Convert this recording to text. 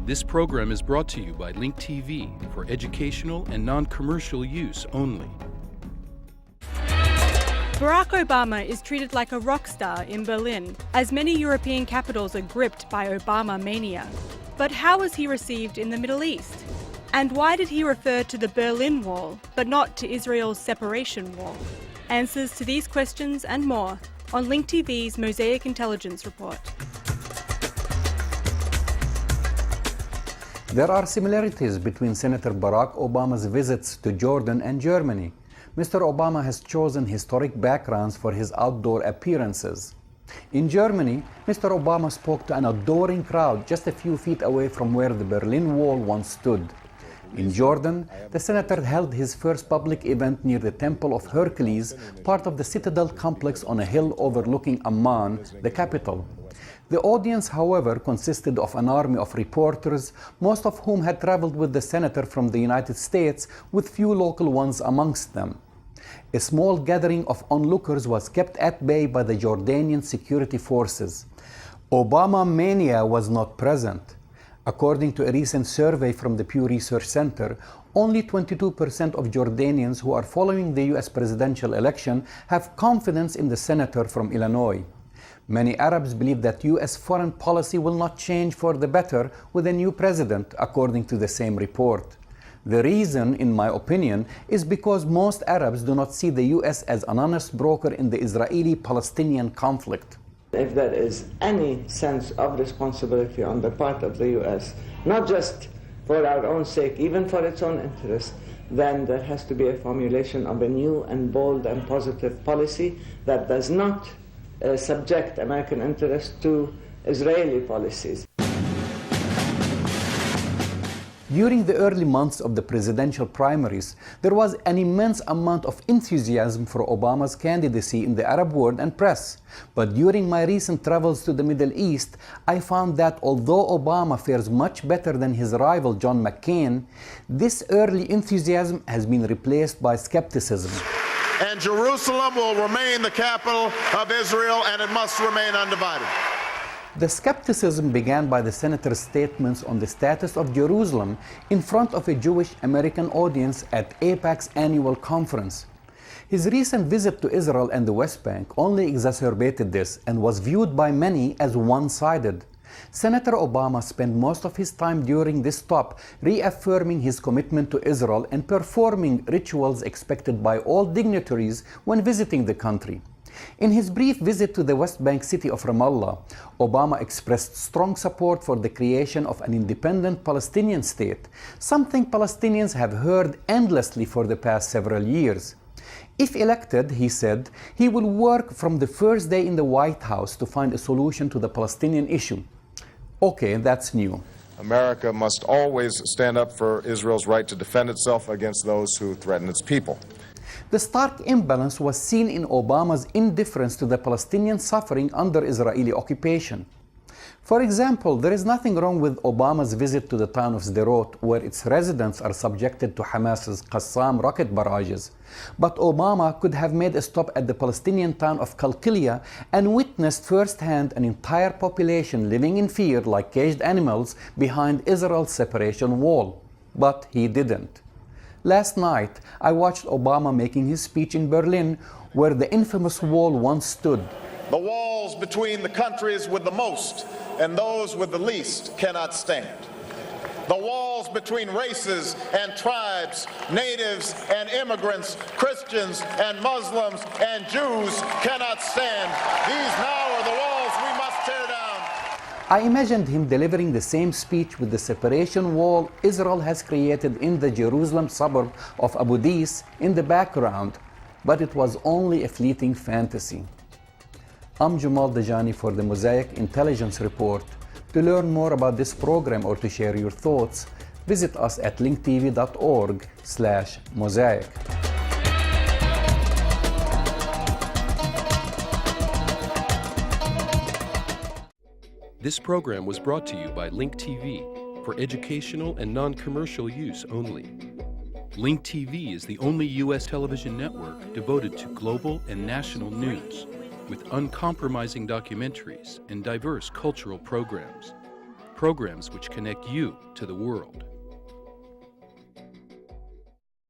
This program is brought to you by Link TV for educational and non-commercial use only. Barack Obama is treated like a rock star in Berlin, as many European capitals are gripped by Obama mania. But how was he received in the Middle East? And why did he refer to the Berlin Wall, but not to Israel's separation wall? Answers to these questions and more on Link TV's Mosaic Intelligence Report. There are similarities between Senator Barack Obama's visits to Jordan and Germany. Mr. Obama has chosen historic backgrounds for his outdoor appearances. In Germany, Mr. Obama spoke to an adoring crowd just a few feet away from where the Berlin Wall once stood. In Jordan, the senator held his first public event near the Temple of Hercules, part of the Citadel complex on a hill overlooking Amman, the capital. The audience, however, consisted of an army of reporters, most of whom had traveled with the senator from the United States, with few local ones amongst them. A small gathering of onlookers was kept at bay by the Jordanian security forces. Obama mania was not present. According to a recent survey from the Pew Research Center, only 22% of Jordanians who are following the U.S. presidential election have confidence in the senator from Illinois. Many Arabs believe that U.S. foreign policy will not change for the better with a new president, according to the same report. The reason, in my opinion, is because most Arabs do not see the U.S. as an honest broker in the Israeli-Palestinian conflict. If there is any sense of responsibility on the part of the U.S., not just for our own sake, even for its own interest, then there has to be a formulation of a new and bold and positive policy that does not subject American interests to Israeli policies. During the early months of the presidential primaries, there was an immense amount of enthusiasm for Obama's candidacy in the Arab world and press. But during my recent travels to the Middle East, I found that although Obama fares much better than his rival John McCain, this early enthusiasm has been replaced by skepticism. And Jerusalem will remain the capital of Israel, and it must remain undivided. The skepticism began by the senator's statements on the status of Jerusalem in front of a Jewish American audience at AIPAC's annual conference. His recent visit to Israel and the West Bank only exacerbated this and was viewed by many as one-sided. Senator Obama spent most of his time during this stop reaffirming his commitment to Israel and performing rituals expected by all dignitaries when visiting the country. In his brief visit to the West Bank city of Ramallah, Obama expressed strong support for the creation of an independent Palestinian state, something Palestinians have heard endlessly for the past several years. If elected, he said, he will work from the first day in the White House to find a solution to the Palestinian issue. Okay, that's new. America must always stand up for Israel's right to defend itself against those who threaten its people. The stark imbalance was seen in Obama's indifference to the Palestinian suffering under Israeli occupation. For example, there is nothing wrong with Obama's visit to the town of Sderot, where its residents are subjected to Hamas's Qassam rocket barrages. But Obama could have made a stop at the Palestinian town of Qalqilia and witnessed firsthand an entire population living in fear like caged animals behind Israel's separation wall. But he didn't. Last night, I watched Obama making his speech in Berlin, where the infamous wall once stood. The walls between the countries with the most and those with the least cannot stand. The walls between races and tribes, natives and immigrants, Christians and Muslims and Jews cannot stand. These now are the walls we must tear down. I imagined him delivering the same speech with the separation wall Israel has created in the Jerusalem suburb of Abu Dis in the background, but it was only a fleeting fantasy. I'm Jamal Dajani for the Mosaic Intelligence Report. To learn more about this program or to share your thoughts, visit us at linktv.org/mosaic. This program was brought to you by Link TV for educational and non-commercial use only. Link TV is the only U.S. television network devoted to global and national news, with uncompromising documentaries and diverse cultural programs. programs which connect you to the world.